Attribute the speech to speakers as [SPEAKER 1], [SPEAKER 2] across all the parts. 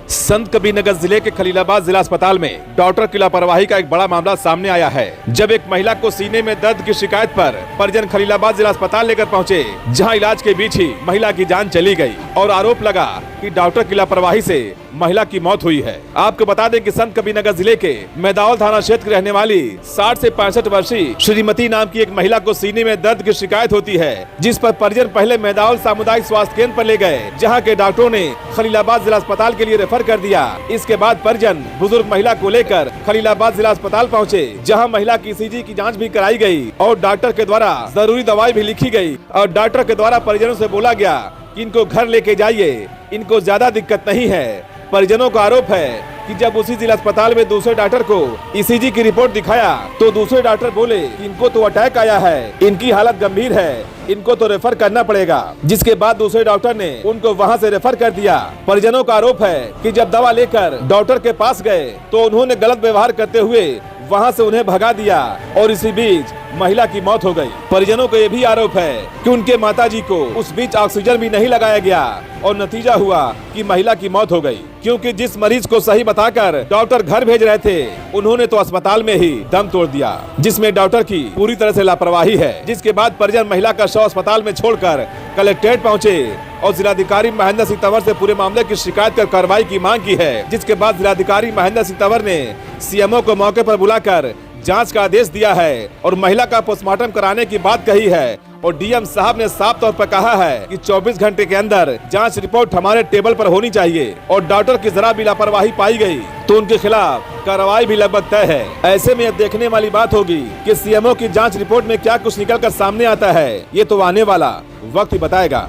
[SPEAKER 1] संत कबीरनगर जिले के खलीलाबाद जिला अस्पताल में डॉक्टर की लापरवाही का एक बड़ा मामला सामने आया है। जब एक महिला को सीने में दर्द की शिकायत पर परिजन खलीलाबाद जिला अस्पताल लेकर पहुंचे, जहां इलाज के बीच ही महिला की जान चली गई और आरोप लगा कि डॉक्टर की लापरवाही से महिला की मौत हुई है। आपको बता दें कि संत कबीरनगर जिले के मैदावल थाना क्षेत्र की रहने वाली 60 से 65 वर्षीय श्रीमती नाम की एक महिला को सीने में दर्द की शिकायत होती है, जिस पर परिजन पहले मैदावल सामुदायिक स्वास्थ्य केंद्र पर ले गए, जहां के डॉक्टरों ने खलीलाबाद जिला अस्पताल के लिए रेफर कर दिया। इसके बाद परिजन बुजुर्ग महिला को लेकर खलीलाबाद जिला अस्पताल पहुंचे, जहां महिला की ईसीजी की जांच भी कराई गई और डॉक्टर के द्वारा जरूरी दवाई भी लिखी गई और डॉक्टर के द्वारा परिजनों से बोला गया कि इनको घर लेके जाइए, इनको ज्यादा दिक्कत नहीं है। परिजनों का आरोप है कि जब उसी जिला अस्पताल में दूसरे डॉक्टर को ईसीजी की रिपोर्ट दिखाया तो दूसरे डॉक्टर बोले कि इनको तो अटैक आया है, इनकी हालत गंभीर है, इनको तो रेफर करना पड़ेगा। जिसके बाद दूसरे डॉक्टर ने उनको वहां से रेफर कर दिया। परिजनों का आरोप है कि जब दवा लेकर डॉक्टर के पास गए तो उन्होंने गलत व्यवहार करते हुए वहां से उन्हें भगा दिया और इसी बीच महिला की मौत हो गई। परिजनों का ये भी आरोप है कि उनके माताजी को उस बीच ऑक्सीजन भी नहीं लगाया गया और नतीजा हुआ कि महिला की मौत हो गई, क्योंकि जिस मरीज को सही बताकर डॉक्टर घर भेज रहे थे उन्होंने तो अस्पताल में ही दम तोड़ दिया, जिसमें डॉक्टर की पूरी तरह से लापरवाही है। जिसके बाद परिजन महिला का शव अस्पताल में छोड़कर कलेक्ट्रेट पहुंचे और जिलाधिकारी महेंद्र सिंह तंवर से पूरे मामले की शिकायत कर कार्रवाई की मांग की है। जिसके बाद जिलाधिकारी महेंद्र सिंह तंवर ने सीएमओ को मौके पर बुलाकर जांच का आदेश दिया है और महिला का पोस्टमार्टम कराने की बात कही है और डीएम साहब ने साफ तौर पर कहा है कि 24 घंटे के अंदर जांच रिपोर्ट हमारे टेबल पर होनी चाहिए और डॉक्टर की जरा भी लापरवाही पाई गई तो उनके खिलाफ कार्रवाई भी लगभग तय है। ऐसे में देखने वाली बात होगी कि सीएमओ की जांच रिपोर्ट में क्या कुछ निकल कर सामने आता है, ये तो आने वाला वक्त ही बताएगा।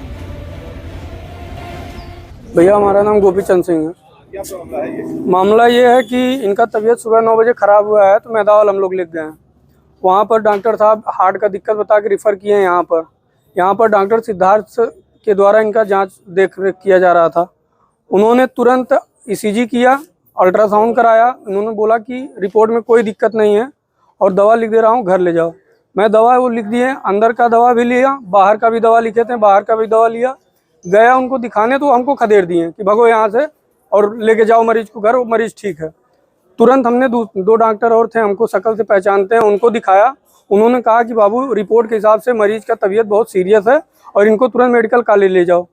[SPEAKER 2] भैया हमारा नाम गोपीचंद सिंह है। मामला ये है कि इनका तबीयत सुबह 9 बजे खराब हुआ है तो मैदावल हम लोग लेके गए हैं। वहाँ पर डॉक्टर साहब हार्ट का दिक्कत बता के रिफ़र किए हैं। यहाँ पर डॉक्टर सिद्धार्थ के द्वारा इनका जांच देख रेख किया जा रहा था। उन्होंने तुरंत ईसीजी किया, अल्ट्रासाउंड कराया। उन्होंने बोला कि रिपोर्ट में कोई दिक्कत नहीं है और दवा लिख दे रहा हूँ, घर ले जाओ। मैं दवा वो लिख दिए, अंदर का दवा भी लिया, बाहर का भी दवा लिखे थे, बाहर का भी दवा लिया। गया उनको दिखाने तो हमको खदेड़ दिए कि भगो यहाँ से और लेके जाओ मरीज को घर, वो मरीज ठीक है। तुरंत हमने दो डॉक्टर और थे, हमको शक्ल से पहचानते हैं, उनको दिखाया। उन्होंने कहा कि बाबू रिपोर्ट के हिसाब से मरीज का तबीयत बहुत सीरियस है और इनको तुरंत मेडिकल कॉलेज ले जाओ।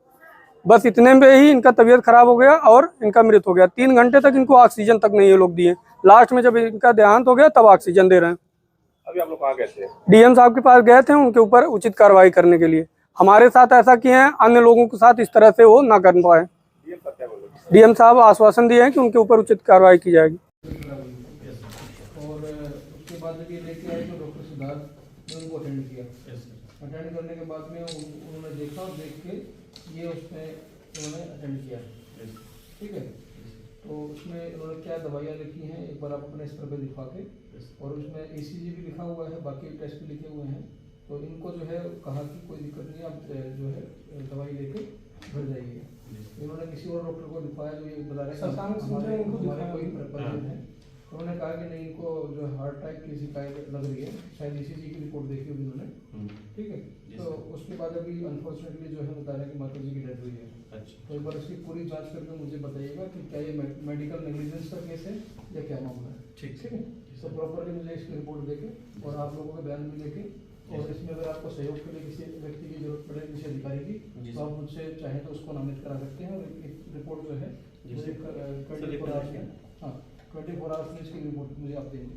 [SPEAKER 2] बस इतने में ही इनका तबीयत खराब हो गया और इनका मृत्यु हो गया। 3 घंटे तक इनको ऑक्सीजन तक नहीं ये लोग दिए। लास्ट में जब इनका देहांत हो गया तब ऑक्सीजन दे रहे हैं।
[SPEAKER 1] अभी आप लोग कहाँ गए थे?
[SPEAKER 2] डीएम साहब के पास गए थे उनके ऊपर उचित कार्रवाई करने के लिए। हमारे साथ ऐसा किए हैं, अन्य लोगों के साथ इस तरह से वो ना कर पाए। डीएम साहब आश्वासन दिए हैं कि उनके ऊपर उचित कार्रवाई की जाएगी।
[SPEAKER 3] और उसके बाद जब ये लेके आए तो डॉक्टर सिद्धार्थ ने उनको अटेंड किया। अटेंड करने के बाद में उन्होंने देखा और देख के ये उसमें उन्होंने अटेंड किया, ठीक है। तो उसमें उन्होंने क्या दवाइयाँ लिखी हैं एक बार आप अपने स्तर पे दिखा के, और उसमें ईसीजी भी लिखा हुआ है, बाकी टेस्ट भी लिखे हुए हैं। तो इनको जो है कहा कि कोई दिक्कत नहीं, आप जो है दवाई लेके घर जाइए। इन्होंने किसी और डॉक्टर को दिखाया जो ये बता रहे हैं हमारे कोई परिजन है। उन्होंने कहा कि नहीं, इनको जो हार्ट अटैक की शिकायत लग रही है, शायद ईसीजी की रिपोर्ट देखी होगी उन्होंने, ठीक है। तो उसके बाद अभी अनफॉर्चुनेटली जो है बता रहे हैं कि माता जी की डेथ हुई है। तो एक बार इसकी पूरी जांच करके मुझे बताइएगा कि क्या ये मेडिकल नेग्लिजेंस का केस है या क्या मामला है, ठीक है। तो प्रॉपरली मुझे इसकी रिपोर्ट देके और आप लोगों के बयान भी लेके, और इसमें अगर आपको सहयोग के लिए किसी व्यक्ति की जरूरत पड़े, किसी अधिकारी की, तो आप मुझसे चाहें तो उसको नामित करा सकते हैं। और एक रिपोर्ट जो है मुझे 24 आवर्स में इसकी रिपोर्ट मुझे आप देंगे।